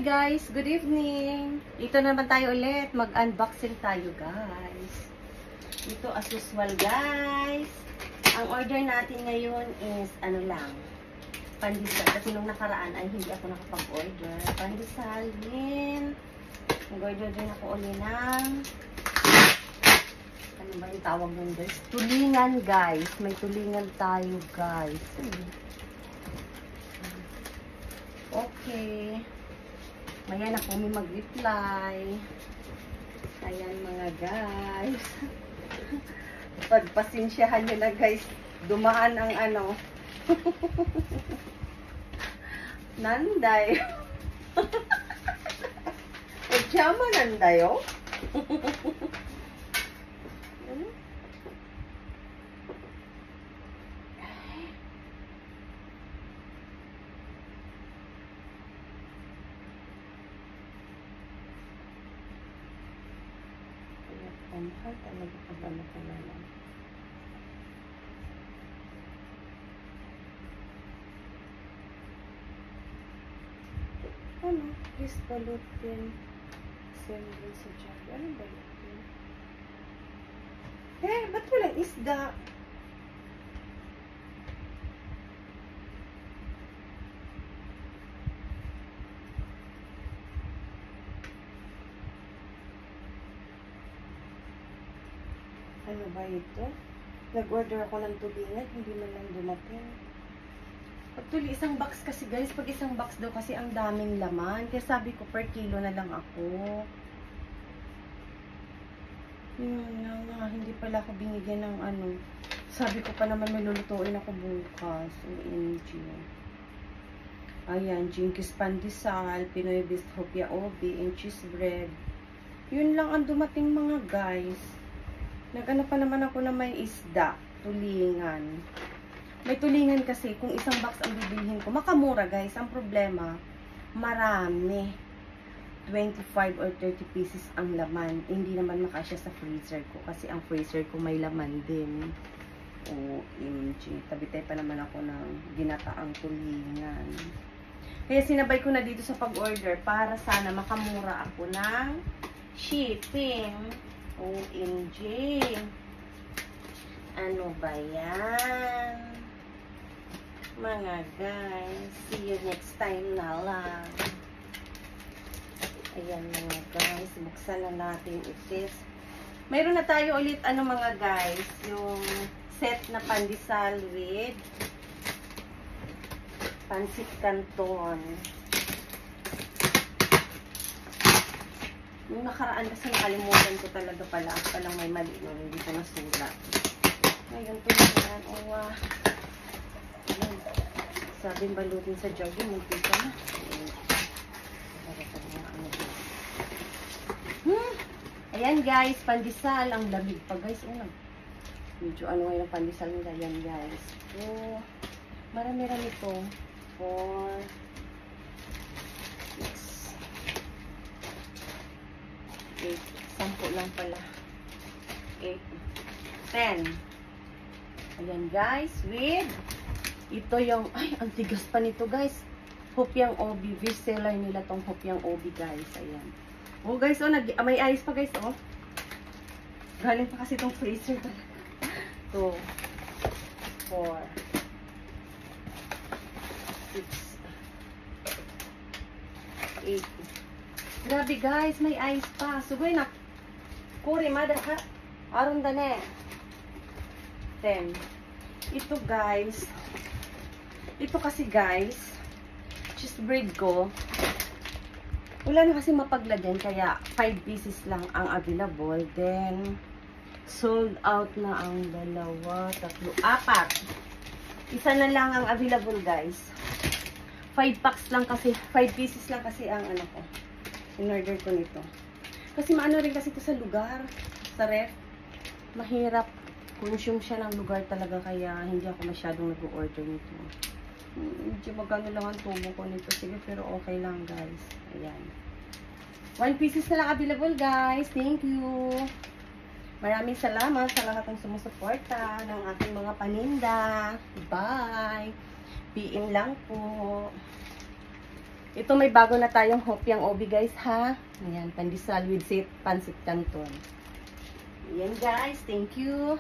guys, good evening. Dito naman tayo ulit, mag-unboxing tayo guys. Ito as usual guys. Ang order natin ngayon is ano lang, pandesal. Kasi nung nakaraan ay hindi ako nakapag-order. Pandesal din. Nag-order din ako ulit ng ano ba yung tawag nun guys? Tulingan guys. May tulingan tayo guys. Okay. Maya na po may mag-reply. Ayan mga guys. Pagpasensyahan nyo na guys. Dumaan ang ano. Nanday. Echama nandayo. Mahal talaga pa ba nakalala? Ano? Please balutin. Sembrin sa job. Ano balutin? Ba't walang isda? Ano ba ito? Nag-order ako ng tulingan, hindi man lang dumating. Actually, isang box kasi guys, pag isang box daw kasi ang daming laman. Kaya sabi ko per kilo na lang ako. Yun nga, hindi pala ako binigyan ng ano. Sabi ko pa naman may lulutuin ako bukas. OMG. Ayan, Jinkies Pandesal, Pinoy Biskopia Obi, and cheese bread. Yun lang ang dumating mga guys. Nag-ano pa naman ako na may isda, tulingan. May tulingan kasi, kung isang box ang bibilhin ko, makamura guys. Ang problema, marami. 25 or 30 pieces ang laman. Hindi naman makasya sa freezer ko. Kasi ang freezer ko may laman din. OMG. Tabitay pa naman ako ng ginataang tulingan. Kaya sinabay ko na dito sa pag-order para sana makamura ako ng shipping. OMG. Ano ba yan? Mga guys. See you next time na lang. Ayan mga guys. Buksan na natin itis. Mayroon na tayo ulit ano mga guys. Yung set na pandesal with pansit canton. Nung nakaraan kasi nakalimutan ko talaga pala. Palang may mali nun. Hindi ko nasulat. Ngayon ito naman. Sabing balutin sa jug. Munti ka na. Ayan guys. Pandesal. Ang lamig pa guys. Medyo ano ngayon ang pandesal nila. Ayan guys. Marami-rami ito. 4 10 lang pala. 8 10. Ayan guys, with ito yung, ay, ang tigas pa nito guys. Hopyang Obi. Bestseller nila tong Hopyang Obi guys. Ayan. Oh guys, may ice pa guys, oh. Galing pa kasi tong freezer talaga. 2 4 6 8. Grabe guys, may ice pa. Sugoy na. Kuri, mada ha. Aron da ne. 10. Ito guys. Ito kasi guys. Cheese bread ko. Wala na kasi mapaglagyan. Kaya 5 pieces lang ang available. Then, sold out na ang 2, 3, 4. Isa na lang ang available guys. 5 packs lang kasi. 5 pieces lang kasi ang ano ko. In-order ko nito. Kasi maano rin kasi ito sa lugar. Sa ref. Mahirap. Consume siya ng lugar talaga. Kaya hindi ako masyadong nag-order nito. Medyo magkano lang ang tubo ko nito. Sige, pero okay lang guys. Ayan. 1 pieces na lang available guys. Thank you. Maraming salamat sa lahat ng sumusuporta ng aking mga paninda. Bye. PM lang po. Ito may bago na tayong hopyang obi guys ha. Ayan, pandesal with pancit canton. Ayan guys, thank you.